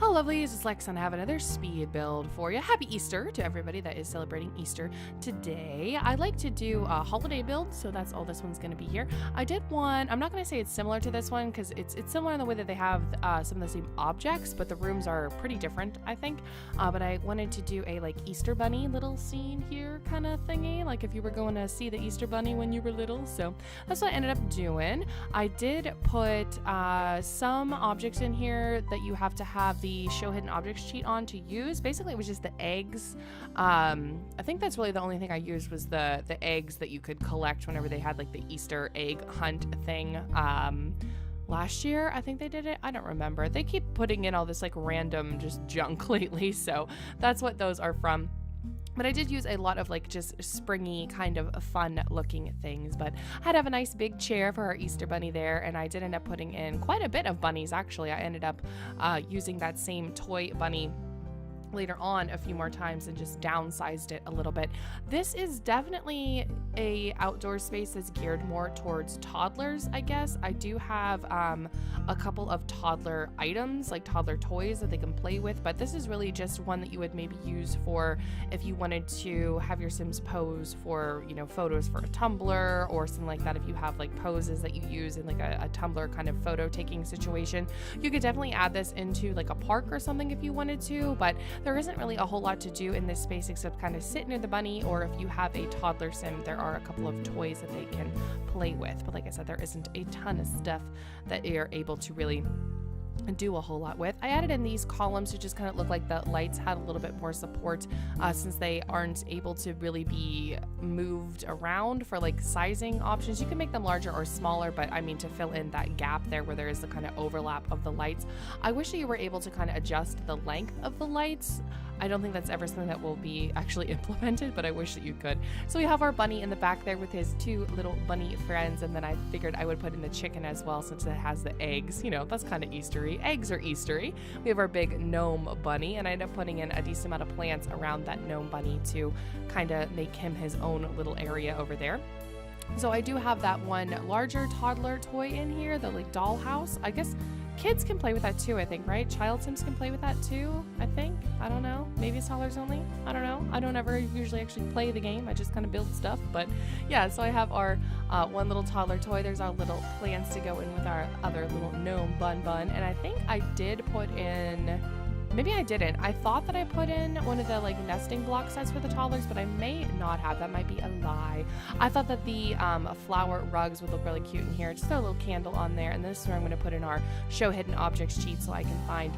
Hello lovelies, it's Lex and I have another speed build for you. Happy Easter to everybody that is celebrating Easter today. I like to do a holiday build, so that's all this one's going to be here. I did one, I'm not going to say it's similar to this one because it's similar in the way that they have some of the same objects, but the rooms are pretty different, I think. But I wanted to do a like Easter bunny little scene here kind of thingy, like if you were going to see the Easter bunny when you were little. So that's what I ended up doing. I did put some objects in here that you have to have the show hidden objects cheat on to use. Basically it was just the eggs. I think that's really the only thing I used was the eggs that you could collect whenever they had like the Easter egg hunt thing. Last year I think they did it. I don't remember. They keep putting in all this like random just junk lately, so that's what those are from. But I did use a lot of like just springy kind of fun looking things. But I had to have a nice big chair for our Easter bunny there, and I did end up putting in quite a bit of bunnies actually. I ended up using that same toy bunny later on a few more times and just downsized it a little bit. This is definitely a outdoor space that's geared more towards toddlers, I guess. I do have a couple of toddler items, like toddler toys that they can play with, but this is really just one that you would maybe use for if you wanted to have your Sims pose for, you know, photos for a Tumblr or something like that. If you have like poses that you use in like a Tumblr kind of photo taking situation, you could definitely add this into like a park or something if you wanted to, but there isn't really a whole lot to do in this space except kind of sit near the bunny, or if you have a toddler sim, there are a couple of toys that they can play with. But like I said, there isn't a ton of stuff that you're able to really do a whole lot with. I added in these columns to just kind of look like the lights had a little bit more support since they aren't able to really be moved around for like sizing options. You can make them larger or smaller, but I mean to fill in that gap there where there is the kind of overlap of the lights. I wish that you were able to kind of adjust the length of the lights. I don't think that's ever something that will be actually implemented, but I wish that you could. So we have our bunny in the back there with his two little bunny friends, and then I figured I would put in the chicken as well since it has the eggs. You know, that's kind of Eastery. Eggs are Eastery. We have our big gnome bunny, and I ended up putting in a decent amount of plants around that gnome bunny to kind of make him his own little area over there. So I do have that one larger toddler toy in here, the like dollhouse. I guess kids can play with that too, I think, right? Child Sims can play with that too, I think. I don't know. Maybe it's toddlers only. I don't know. I don't ever usually actually play the game. I just kind of build stuff. But yeah, so I have our one little toddler toy. There's our little plants to go in with our other little gnome bun. And I think I did put in... Maybe I didn't. I thought that I put in one of the like nesting block sets for the toddlers, but I may not have. That might be a lie. I thought that the flower rugs would look really cute in here. Just throw a little candle on there, and this is where I'm going to put in our show hidden objects cheat so I can find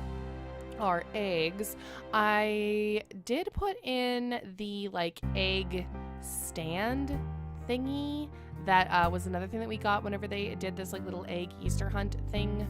our eggs. I did put in the like egg stand thingy. That was another thing that we got whenever they did this like little egg Easter hunt thing,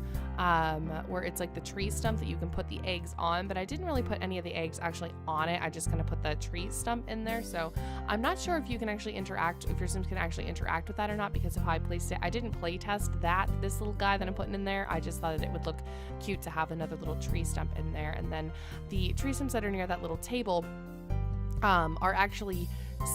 where it's like the tree stump that you can put the eggs on, but I didn't really put any of the eggs actually on it. I just kind of put the tree stump in there. So I'm not sure if you can actually interact, if your Sims can actually interact with that or not because of how I placed it. I didn't play test this little guy that I'm putting in there. I just thought that it would look cute to have another little tree stump in there. And then the tree stumps that are near that little table are actually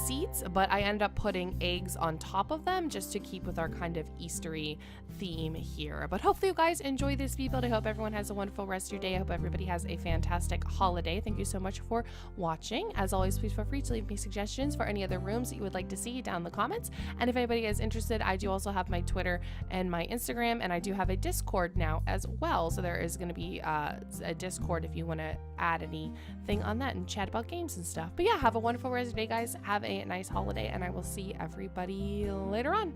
seats, but I end up putting eggs on top of them just to keep with our kind of Eastery theme here. But hopefully you guys enjoy this speed build. I hope everyone has a wonderful rest of your day. I hope everybody has a fantastic holiday. Thank you so much for watching. As always, please feel free to leave me suggestions for any other rooms that you would like to see down in the comments. And if anybody is interested, I do also have my Twitter and my Instagram, and I do have a Discord now as well. So there is going to be a Discord if you want to add anything on that and chat about games and stuff. But yeah, have a wonderful rest of your day, guys. Have a nice holiday, and I will see everybody later on.